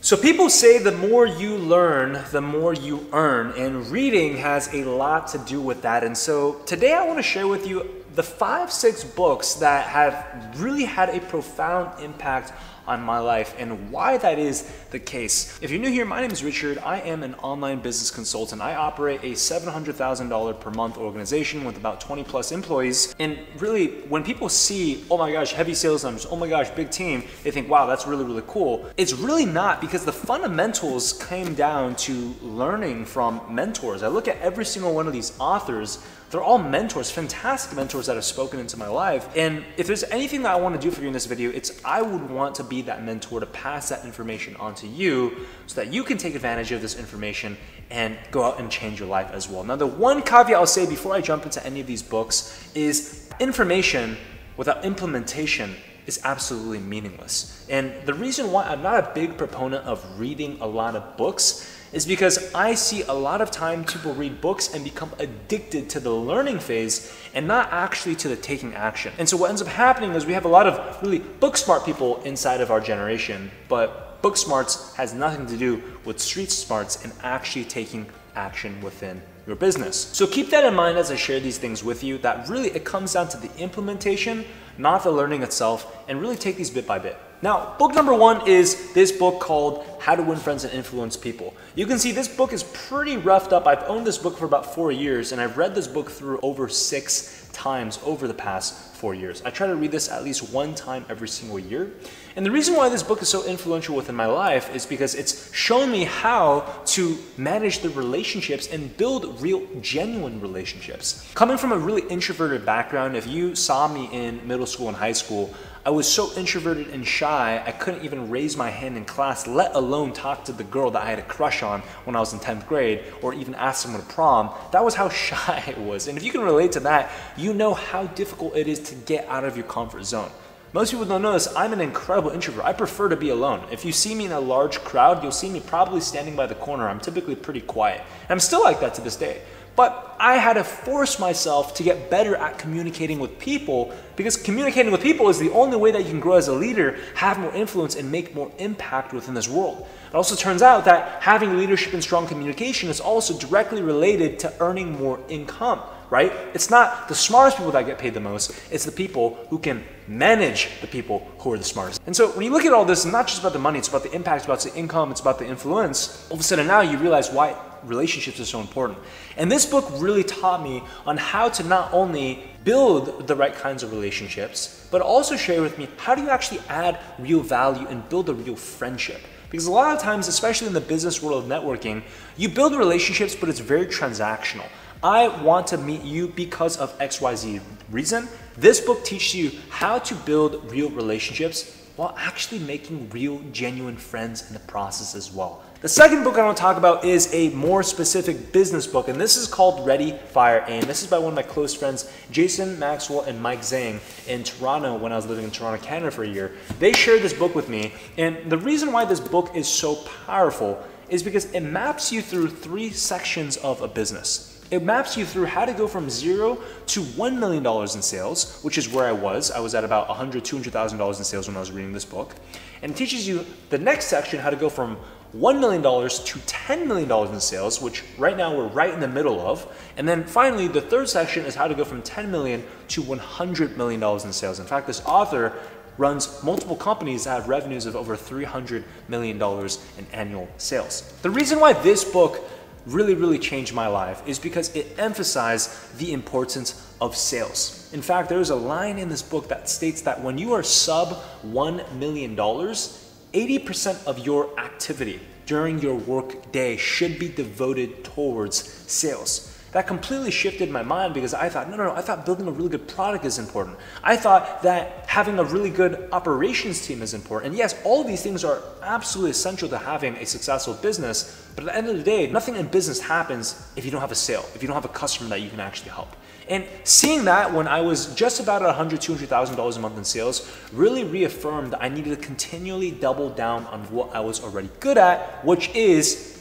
So people say the more you learn, the more you earn, and reading has a lot to do with that. And so today I want to share with you the 5-6 books that have really had a profound impact on my life and why that is the case. If you're new here, my name is Richard. I am an online business consultant. I operate a $700,000 per month organization with about 20 plus employees. And really, when people see, oh my gosh, heavy sales numbers, oh my gosh, big team, they think, wow, that's really, really cool. It's really not, because the fundamentals came down to learning from mentors. I look at every single one of these authors. They're all mentors, fantastic mentors that have spoken into my life. And if there's anything that I want to do for you in this video, it's I would want to be that mentor to pass that information on to you so that you can take advantage of this information and go out and change your life as well. Now, the one caveat I'll say before I jump into any of these books is information without implementation is absolutely meaningless. And the reason why I'm not a big proponent of reading a lot of books is because I see a lot of time people read books and become addicted to the learning phase and not actually to the taking action. And so what ends up happening is we have a lot of really book smart people inside of our generation, but book smarts has nothing to do with street smarts and actually taking action within your business. So keep that in mind as I share these things with you, that really it comes down to the implementation, not the learning itself, and really take these bit by bit. Now, book number one is this book called How to Win Friends and Influence People. You can see this book is pretty roughed up. I've owned this book for about 4 years, and I've read this book through over 6 times over the past 4 years. I try to read this at least 1 time every single year. And the reason why this book is so influential within my life is because it's shown me how to manage the relationships and build real, genuine relationships. Coming from a really introverted background, if you saw me in middle school and high school, I was so introverted and shy, I couldn't even raise my hand in class, let alone talk to the girl that I had a crush on when I was in 10th grade, or even ask someone to prom. That was how shy I was. And if you can relate to that, you know how difficult it is to get out of your comfort zone. Most people don't know this, I'm an incredible introvert. I prefer to be alone. If you see me in a large crowd, you'll see me probably standing by the corner. I'm typically pretty quiet. And I'm still like that to this day. But I had to force myself to get better at communicating with people, because communicating with people is the only way that you can grow as a leader, have more influence, and make more impact within this world. It also turns out that having leadership and strong communication is also directly related to earning more income, right? It's not the smartest people that get paid the most, it's the people who can manage the people who are the smartest. And so when you look at all this, it's not just about the money, it's about the impact, it's about the income, it's about the influence. All of a sudden now you realize why relationships are so important. And this book really taught me on how to not only build the right kinds of relationships, but also share with me how do you actually add real value and build a real friendship. Because a lot of times, especially in the business world of networking, you build relationships, but it's very transactional. I want to meet you because of XYZ reason. This book teaches you how to build real relationships while actually making real, genuine friends in the process as well. The second book I want to talk about is a more specific business book, and this is called Ready, Fire, Aim. This is by one of my close friends, Jason Maxwell and Mike Zhang, in Toronto when I was living in Toronto, Canada for a year. They shared this book with me, and the reason why this book is so powerful is because it maps you through 3 sections of a business. It maps you through how to go from 0 to $1 million in sales, which is where I was. I was at about $100,000, $200,000 in sales when I was reading this book. And it teaches you the next section, how to go from $1 million to $10 million in sales, which right now we're right in the middle of. And then finally, the third section is how to go from $10 million to $100 million in sales. In fact, this author runs multiple companies that have revenues of over $300 million in annual sales. The reason why this book really changed my life is because it emphasized the importance of sales. In fact, there's a line in this book that states that when you are sub $1 million, 80% of your activity during your work day should be devoted towards sales. That completely shifted my mind, because I thought, no, I thought building a really good product is important. I thought that having a really good operations team is important. And yes, all of these things are absolutely essential to having a successful business, but at the end of the day, nothing in business happens if you don't have a sale, if you don't have a customer that you can actually help. And seeing that when I was just about at $100,000, $200,000 a month in sales really reaffirmed that I needed to continually double down on what I was already good at, which is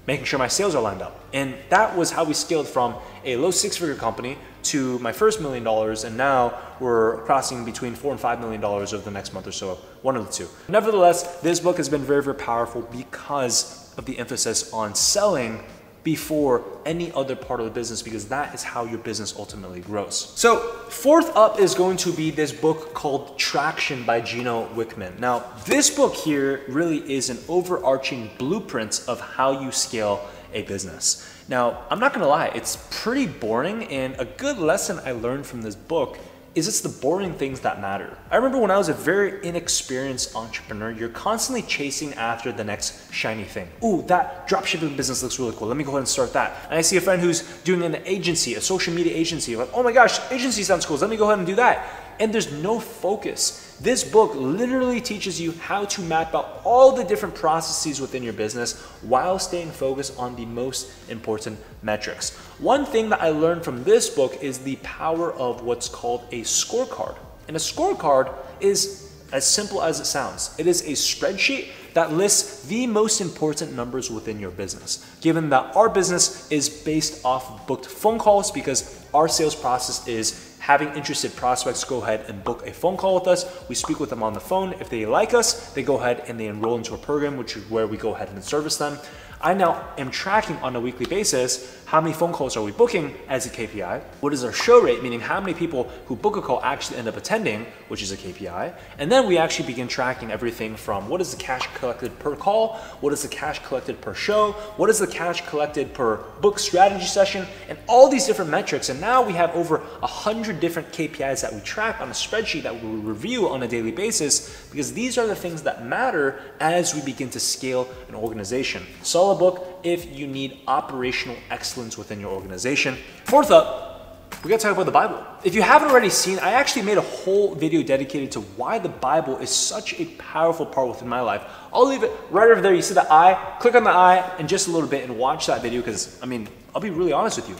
making sure my sales are lined up. And that was how we scaled from a low six-figure company to my first $1 million, and now we're crossing between $4 and $5 million over the next month or so, one of the two. Nevertheless, this book has been very, very powerful because of the emphasis on selling before any other part of the business, because that is how your business ultimately grows. So fourth up is going to be this book called Traction by Gino Wickman. Now, this book here really is an overarching blueprint of how you scale a business. Now, I'm not gonna lie, it's pretty boring, and a good lesson I learned from this book is it's the boring things that matter. I remember when I was a very inexperienced entrepreneur, you're constantly chasing after the next shiny thing. Ooh, that dropshipping business looks really cool. Let me go ahead and start that. And I see a friend who's doing an agency, a social media agency. Like, oh my gosh, agency sounds cool. Let me go ahead and do that. And there's no focus. This book literally teaches you how to map out all the different processes within your business while staying focused on the most important metrics. One thing that I learned from this book is the power of what's called a scorecard. And a scorecard is as simple as it sounds. It is a spreadsheet that lists the most important numbers within your business. Given that our business is based off booked phone calls, because our sales process is having interested prospects go ahead and book a phone call with us. We speak with them on the phone. If they like us, they go ahead and they enroll into a program, which is where we go ahead and service them. I now am tracking on a weekly basis how many phone calls are we booking as a KPI, what is our show rate, meaning how many people who book a call actually end up attending, which is a KPI, and then we actually begin tracking everything from what is the cash collected per call, what is the cash collected per show, what is the cash collected per book strategy session, and all these different metrics. And now we have over 100 different KPIs that we track on a spreadsheet that we review on a daily basis, because these are the things that matter as we begin to scale an organization. Solid book if you need operational excellence within your organization. Fourth up, we gotta talk about the Bible. If you haven't already seen, I actually made a whole video dedicated to why the Bible is such a powerful part within my life. I'll leave it right over there. You see the eye, click on the eye in just a little bit and watch that video, because I mean, I'll be really honest with you,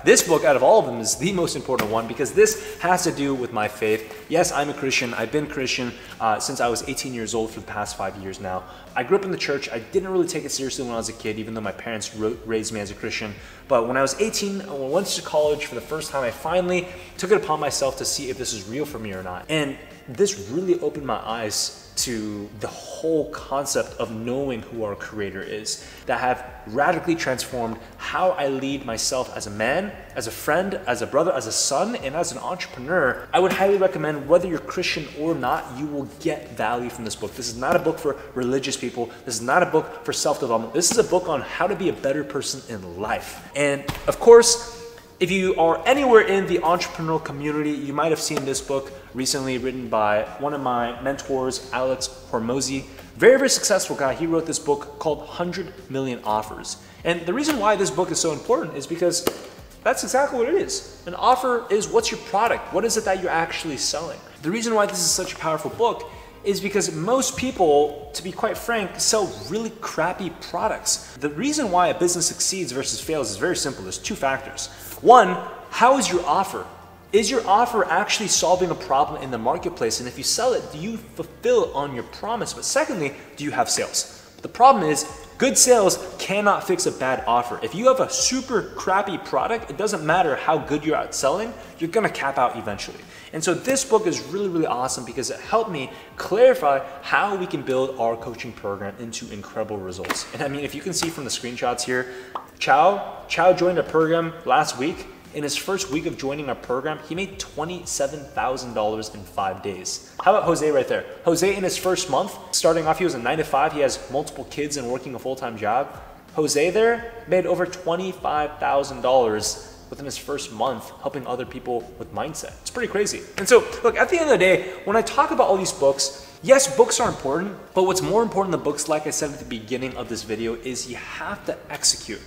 this book out of all of them is the most important one, because this has to do with my faith. Yes, I'm a Christian. I've been Christian since I was 18 years old for the past 5 years now. I grew up in the church. I didn't really take it seriously when I was a kid, even though my parents raised me as a Christian. But when I was 18, when I went to college for the first time, I finally took it upon myself to see if this is real for me or not. And this really opened my eyes to the whole concept of knowing who our Creator is, that have radically transformed how I lead myself as a man, as a friend, as a brother, as a son, and as an entrepreneur. I would highly recommend, whether you're Christian or not, you will get value from this book. This is not a book for religious people. This is not a book for self-development. This is a book on how to be a better person in life. And of course, if you are anywhere in the entrepreneurial community, you might have seen this book recently, written by one of my mentors, Alex Hormozi. Very, very successful guy. He wrote this book called 100 Million Offers. And the reason why this book is so important is because that's exactly what it is. An offer is, what's your product? What is it that you're actually selling? The reason why this is such a powerful book is because most people, to be quite frank, sell really crappy products. The reason why a business succeeds versus fails is very simple. There's two factors. One, how is your offer? Is your offer actually solving a problem in the marketplace? And if you sell it, do you fulfill on your promise? But secondly, do you have sales? The problem is, good sales cannot fix a bad offer. If you have a super crappy product, it doesn't matter how good you're at selling, you're gonna cap out eventually. And so this book is really, really awesome because it helped me clarify how we can build our coaching program into incredible results. And I mean, if you can see from the screenshots here, Chow joined our program last week. In his first week of joining our program, he made $27,000 in 5 days. How about Jose right there? Jose, in his first month, starting off, he was a 9 to 5. He has multiple kids and working a full-time job. Jose there made over $25,000 within his first month, helping other people with mindset. It's pretty crazy. And so, look, at the end of the day, when I talk about all these books, yes, books are important, but what's more important than books, like I said at the beginning of this video, is you have to execute.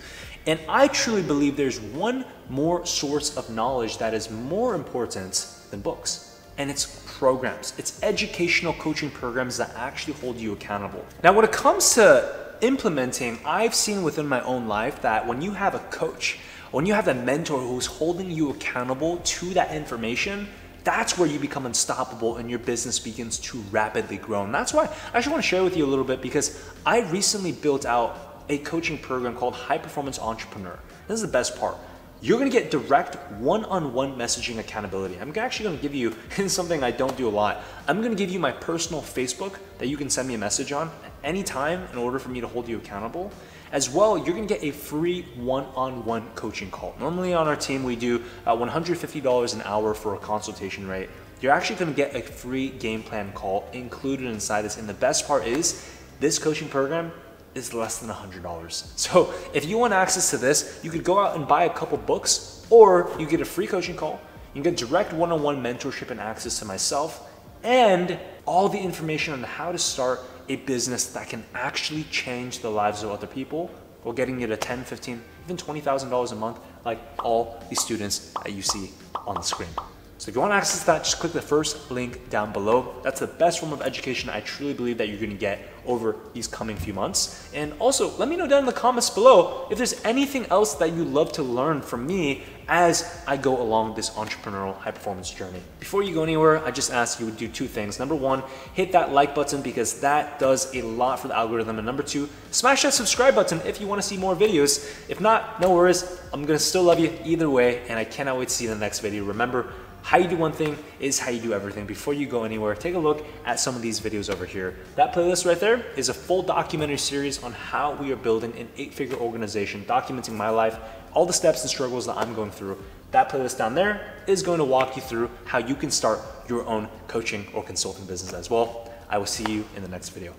And I truly believe there's one more source of knowledge that is more important than books, and it's programs. It's educational coaching programs that actually hold you accountable. Now, when it comes to implementing, I've seen within my own life that when you have a coach, when you have a mentor who's holding you accountable to that information, that's where you become unstoppable and your business begins to rapidly grow. And that's why I actually want to share with you a little bit, because I recently built out a coaching program called High Performance Entrepreneur. This is the best part. You're gonna get direct one-on-one messaging accountability. I'm actually gonna give you something I don't do a lot. I'm gonna give you my personal Facebook that you can send me a message on at any time in order for me to hold you accountable. As well, you're gonna get a free one-on-one coaching call. Normally on our team, we do $150 an hour for a consultation rate. You're actually gonna get a free game plan call included inside this. And the best part is, this coaching program is less than $100. So if you want access to this, you could go out and buy a couple books, or you get a free coaching call. You can get direct one-on-one mentorship and access to myself, and all the information on how to start a business that can actually change the lives of other people, while getting you to $10, $15, even $20,000 a month, like all these students that you see on the screen. So if you want access to that, just click the first link down below. That's the best form of education I truly believe that you're gonna get over these coming few months. And also, let me know down in the comments below if there's anything else that you'd love to learn from me as I go along this entrepreneurial high performance journey. Before you go anywhere, I just ask you to do two things. Number one, hit that like button because that does a lot for the algorithm. And number two, smash that subscribe button if you wanna see more videos. If not, no worries. I'm gonna still love you either way, and I cannot wait to see you in the next video. Remember, how you do one thing is how you do everything. Before you go anywhere, take a look at some of these videos over here. That playlist right there is a full documentary series on how we are building an 8-figure organization, documenting my life, all the steps and struggles that I'm going through. That playlist down there is going to walk you through how you can start your own coaching or consulting business as well. I will see you in the next video.